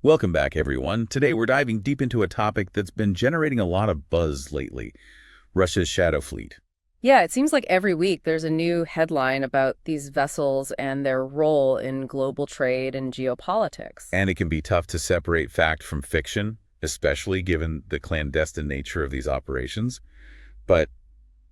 Welcome back, everyone. Today we're diving deep into a topic that's been generating a lot of buzz lately, Russia's shadow fleet. Yeah, it seems like every week there's a new headline about these vessels and their role in global trade and geopolitics. And it can be tough to separate fact from fiction, especially given the clandestine nature of these operations. But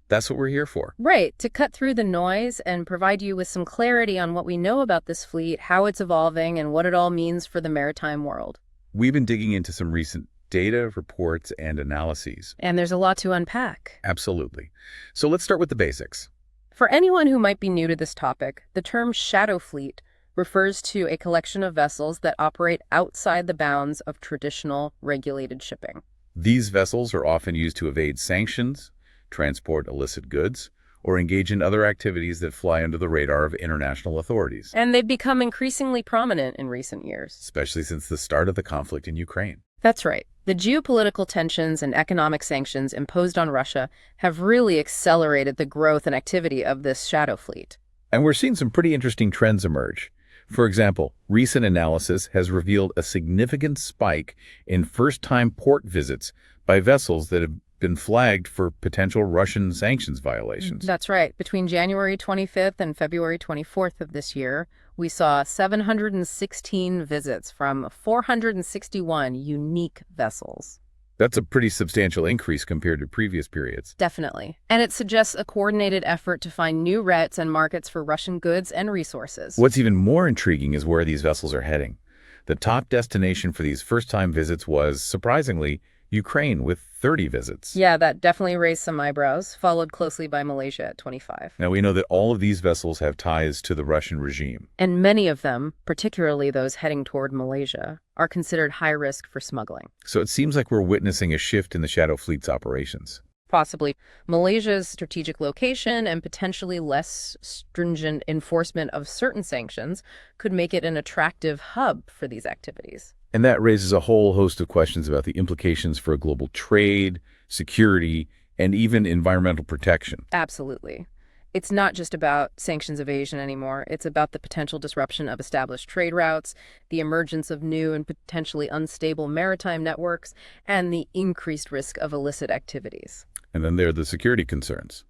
that's what we're here for. Right, to cut through the noise and provide you with some clarity on what we know about this fleet, how it's evolving, and what it all means for the maritime world. We've been digging into some recent data, reports, and analyses. And there's a lot to unpack. Absolutely. So let's start with the basics. For anyone who might be new to this topic, the term shadow fleet refers to a collection of vessels that operate outside the bounds of traditional regulated shipping. These vessels are often used to evade sanctions, transport illicit goods, or engage in other activities that fly under the radar of international authorities. And they've become increasingly prominent in recent years. Especially since the start of the conflict in Ukraine. That's right. The geopolitical tensions and economic sanctions imposed on Russia have really accelerated the growth and activity of this shadow fleet. And we're seeing some pretty interesting trends emerge. For example, recent analysis has revealed a significant spike in first-time port visits by vessels that have been flagged for potential Russian sanctions violations. That's right. Between January 25th and February 24th of this year, we saw 716 visits from 461 unique vessels. That's a pretty substantial increase compared to previous periods. Definitely. And it suggests a coordinated effort to find new routes and markets for Russian goods and resources. What's even more intriguing is where these vessels are heading. The top destination for these first-time visits was, surprisingly, Ukraine with 30 visits. Yeah, that definitely raised some eyebrows, followed closely by Malaysia at 25. Now, we know that all of these vessels have ties to the Russian regime. And many of them, particularly those heading toward Malaysia, are considered high risk for smuggling. So it seems like we're witnessing a shift in the Shadow Fleet's operations. Possibly. Malaysia's strategic location and potentially less stringent enforcement of certain sanctions could make it an attractive hub for these activities. And that raises a whole host of questions about the implications for global trade, security, and even environmental protection. Absolutely. It's not just about sanctions evasion anymore. It's about the potential disruption of established trade routes, the emergence of new and potentially unstable maritime networks, and the increased risk of illicit activities. And then there are the security concerns.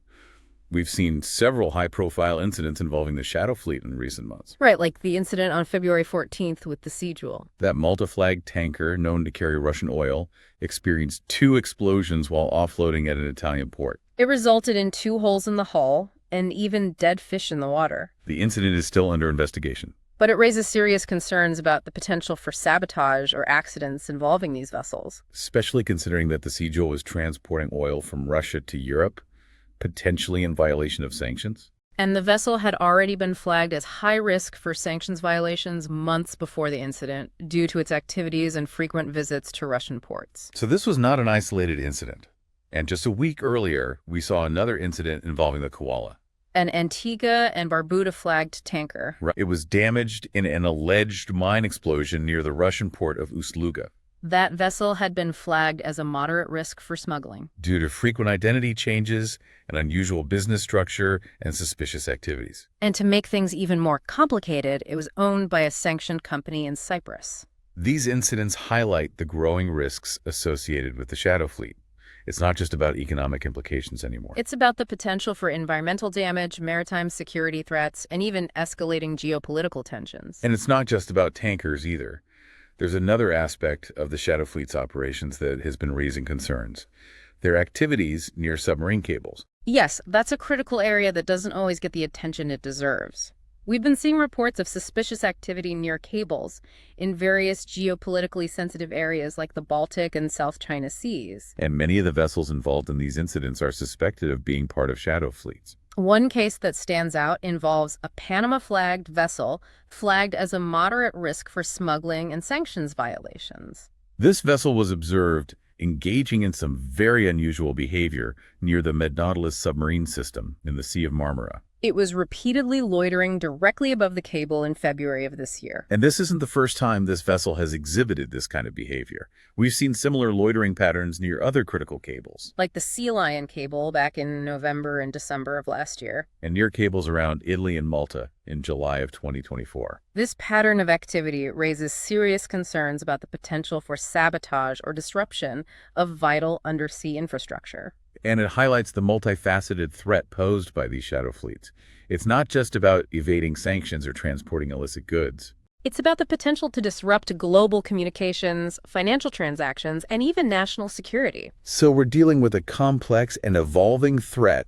We've seen several high-profile incidents involving the Shadow Fleet in recent months. Right, like the incident on February 14th with the Sea Jewel. That Malta-flagged tanker, known to carry Russian oil, experienced 2 explosions while offloading at an Italian port. It resulted in 2 holes in the hull and even dead fish in the water. The incident is still under investigation. But it raises serious concerns about the potential for sabotage or accidents involving these vessels. Especially considering that the Sea Jewel was transporting oil from Russia to Europe, potentially in violation of sanctions. And the vessel had already been flagged as high risk for sanctions violations months before the incident due to its activities and frequent visits to Russian ports. So this was not an isolated incident. And just a week earlier, we saw another incident involving the Koala. An Antigua and Barbuda flagged tanker. It was damaged in an alleged mine explosion near the Russian port of Ust-Luga. That vessel had been flagged as a moderate risk for smuggling. Due to frequent identity changes, an unusual business structure, and suspicious activities. And to make things even more complicated, it was owned by a sanctioned company in Cyprus. These incidents highlight the growing risks associated with the Shadow Fleet. It's not just about economic implications anymore. It's about the potential for environmental damage, maritime security threats, and even escalating geopolitical tensions. And it's not just about tankers either. There's another aspect of the Shadow Fleet's operations that has been raising concerns. Their activities near submarine cables. Yes, that's a critical area that doesn't always get the attention it deserves. We've been seeing reports of suspicious activity near cables in various geopolitically sensitive areas like the Baltic and South China Seas. And many of the vessels involved in these incidents are suspected of being part of shadow fleets. One case that stands out involves a Panama-flagged vessel flagged as a moderate risk for smuggling and sanctions violations. This vessel was observed engaging in some very unusual behavior near the Nautilus submarine system in the Sea of Marmara. It was repeatedly loitering directly above the cable in February of this year. And this isn't the first time this vessel has exhibited this kind of behavior. We've seen similar loitering patterns near other critical cables, Like the Sea Lion cable back in November and December of last year. and near cables around Italy and Malta in July of 2024. This pattern of activity raises serious concerns about the potential for sabotage or disruption of vital undersea infrastructure. And it highlights the multifaceted threat posed by these shadow fleets. It's not just about evading sanctions or transporting illicit goods. It's about the potential to disrupt global communications, financial transactions, and even national security. So we're dealing with a complex and evolving threat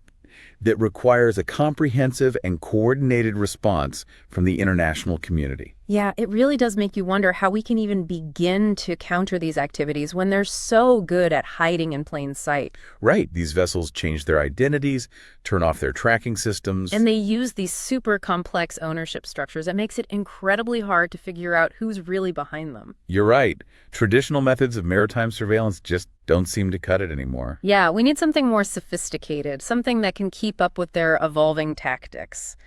that requires a comprehensive and coordinated response from the international community. Yeah, it really does make you wonder how we can even begin to counter these activities when they're so good at hiding in plain sight. Right, these vessels change their identities, turn off their tracking systems. And they use these super complex ownership structures that makes it incredibly hard to figure out who's really behind them. You're right. Traditional methods of maritime surveillance just don't seem to cut it anymore. Yeah, we need something more sophisticated, something that can keep up with their evolving tactics.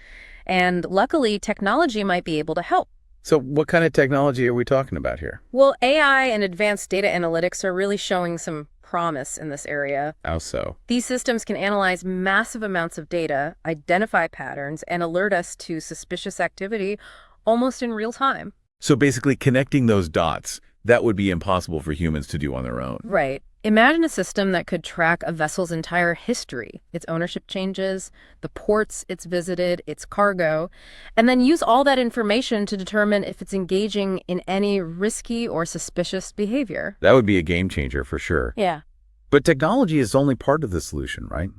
And luckily, technology might be able to help. So what kind of technology are we talking about here? Well, AI and advanced data analytics are really showing some promise in this area. How so? These systems can analyze massive amounts of data, identify patterns, and alert us to suspicious activity almost in real time. So basically connecting those dots, that would be impossible for humans to do on their own. Right. Imagine a system that could track a vessel's entire history, its ownership changes, the ports it's visited, its cargo, and then use all that information to determine if it's engaging in any risky or suspicious behavior. That would be a game changer for sure. Yeah. But technology is only part of the solution, right?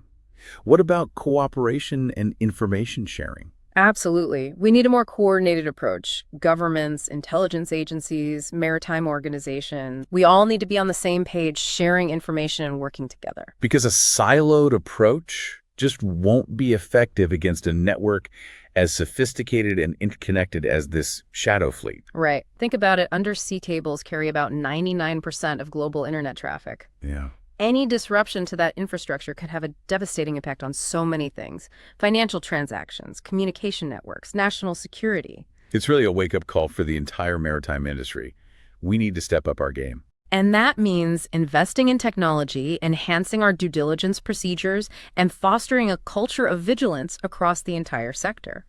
What about cooperation and information sharing? Absolutely. We need a more coordinated approach. Governments, intelligence agencies, maritime organizations, we all need to be on the same page, sharing information and working together. Because a siloed approach just won't be effective against a network as sophisticated and interconnected as this shadow fleet. Right. Think about it. Undersea cables carry about 99% of global internet traffic. Yeah. Any disruption to that infrastructure could have a devastating impact on so many things. Financial transactions, communication networks, national security. It's really a wake-up call for the entire maritime industry. We need to step up our game. And that means investing in technology, enhancing our due diligence procedures, and fostering a culture of vigilance across the entire sector.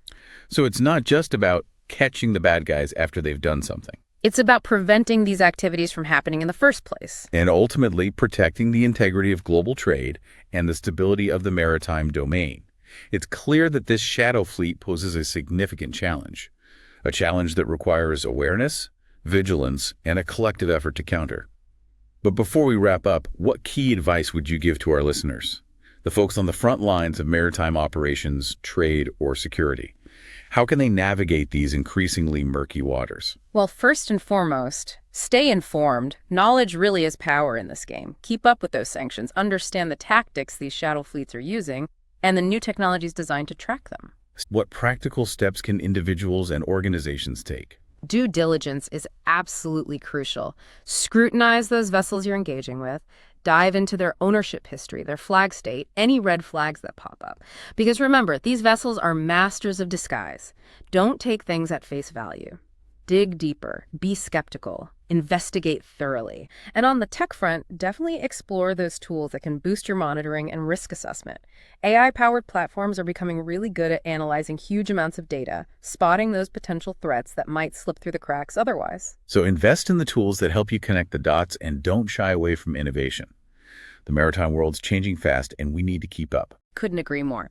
So it's not just about catching the bad guys after they've done something. It's about preventing these activities from happening in the first place. And ultimately protecting the integrity of global trade and the stability of the maritime domain. It's clear that this shadow fleet poses a significant challenge, a challenge that requires awareness, vigilance, and a collective effort to counter. But before we wrap up, what key advice would you give to our listeners, the folks on the front lines of maritime operations, trade, or security? How can they navigate these increasingly murky waters? Well, first and foremost, stay informed. Knowledge really is power in this game. Keep up with those sanctions, understand the tactics these shadow fleets are using, and the new technologies designed to track them. What practical steps can individuals and organizations take? Due diligence is absolutely crucial. Scrutinize those vessels you're engaging with. Dive into their ownership history, their flag state, any red flags that pop up. Because remember, these vessels are masters of disguise. Don't take things at face value. Dig deeper, be skeptical, investigate thoroughly. And on the tech front, definitely explore those tools that can boost your monitoring and risk assessment. AI-powered platforms are becoming really good at analyzing huge amounts of data, spotting those potential threats that might slip through the cracks otherwise. So invest in the tools that help you connect the dots and don't shy away from innovation. The maritime world's changing fast and we need to keep up. Couldn't agree more.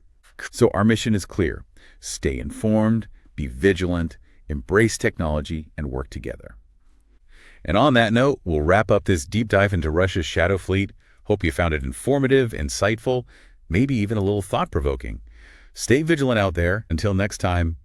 So our mission is clear. Stay informed, be vigilant, embrace technology, and work together. And on that note, we'll wrap up this deep dive into Russia's shadow fleet. Hope you found it informative, insightful, maybe even a little thought-provoking. Stay vigilant out there. Until next time,